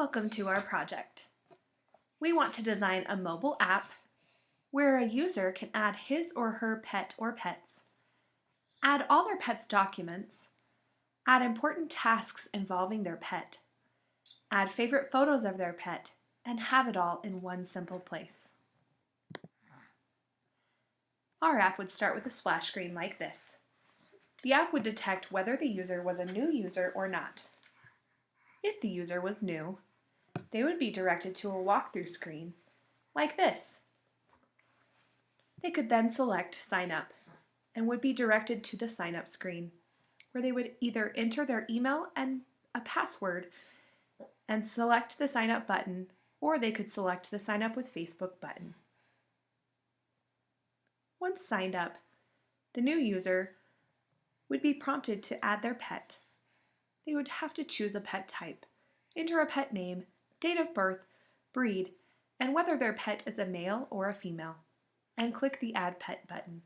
Welcome to our project. We want to design a mobile app where a user can add his or her pet or pets, add all their pet's documents, add important tasks involving their pet, add favorite photos of their pet, and have it all in one simple place. Our app would start with a splash screen like this. The app would detect whether the user was a new user or not. If the user was new, they would be directed to a walkthrough screen like this. They could then select Sign Up and would be directed to the Sign Up screen, where they would either enter their email and a password and select the Sign Up button, or they could select the Sign Up with Facebook button. Once signed up, the new user would be prompted to add their pet. They would have to choose a pet type, enter a pet name, date of birth, breed, and whether their pet is a male or a female, and click the Add Pet button.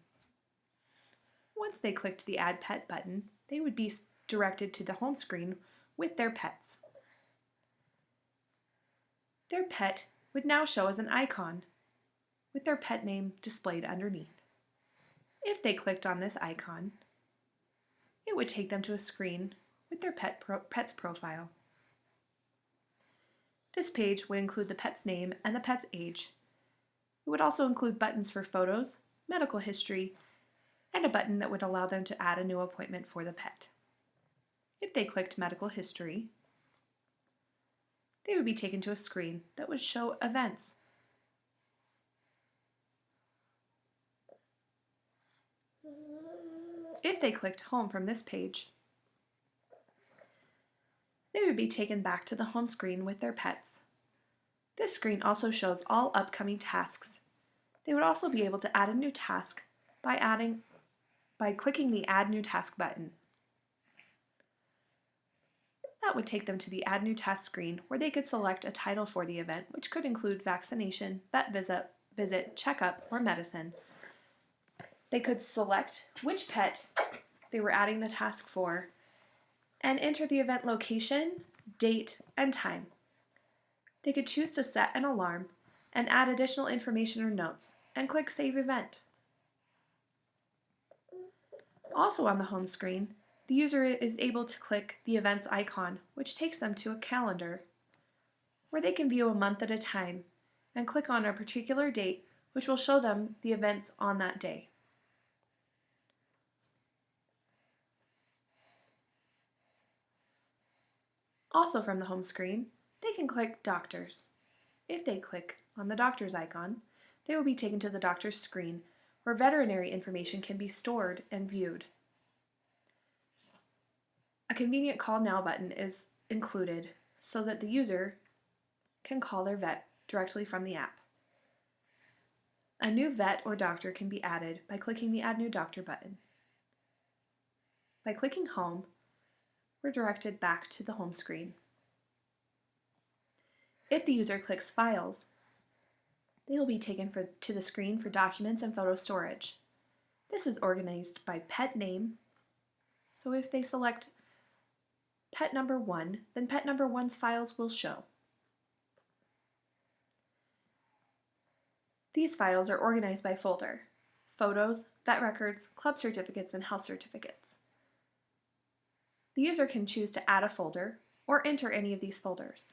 Once they clicked the Add Pet button, they would be directed to the home screen with their pets. Their pet would now show as an icon, with their pet name displayed underneath. If they clicked on this icon, it would take them to a screen with their pet's profile. This page would include the pet's name and the pet's age. It would also include buttons for photos, medical history, and a button that would allow them to add a new appointment for the pet. If they clicked medical history, they would be taken to a screen that would show events. If they clicked home from this page, they would be taken back to the home screen with their pets. This screen also shows all upcoming tasks. They would also be able to add a new task by clicking the Add New Task button. That would take them to the Add New Task screen, where they could select a title for the event, which could include vaccination, vet visit, checkup, or medicine. They could select which pet they were adding the task for and enter the event location, date, and time. They could choose to set an alarm and add additional information or notes and click Save Event. Also on the home screen, the user is able to click the events icon, which takes them to a calendar where they can view a month at a time and click on a particular date, which will show them the events on that day. Also from the home screen, they can click Doctors. If they click on the doctor's icon, they will be taken to the doctor's screen where veterinary information can be stored and viewed. A convenient Call Now button is included so that the user can call their vet directly from the app. A new vet or doctor can be added by clicking the Add New Doctor button. By clicking Home, we're directed back to the home screen. If the user clicks Files, they will be taken to the screen for documents and photo storage. This is organized by pet name, so if they select pet number 1, then pet number 1's files will show. These files are organized by folder: photos, vet records, club certificates, and health certificates. The user can choose to add a folder or enter any of these folders.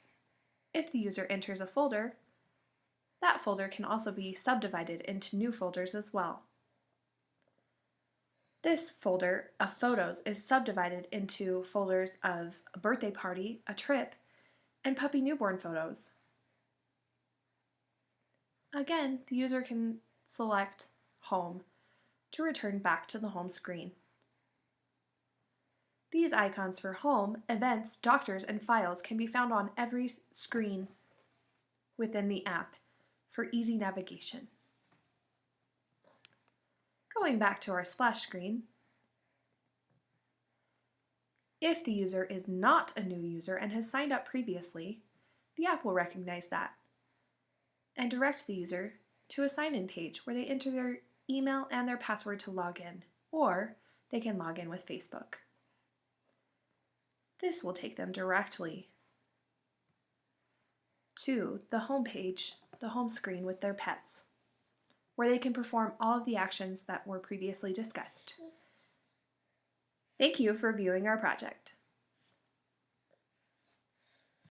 If the user enters a folder, that folder can also be subdivided into new folders as well. This folder of photos is subdivided into folders of a birthday party, a trip, and puppy newborn photos. Again, the user can select Home to return back to the home screen. These icons for home, events, doctors, and files can be found on every screen within the app for easy navigation. Going back to our splash screen, if the user is not a new user and has signed up previously, the app will recognize that and direct the user to a sign-in page where they enter their email and their password to log in, or they can log in with Facebook. This will take them directly to the home page, the home screen with their pets, where they can perform all of the actions that were previously discussed. Thank you for viewing our project.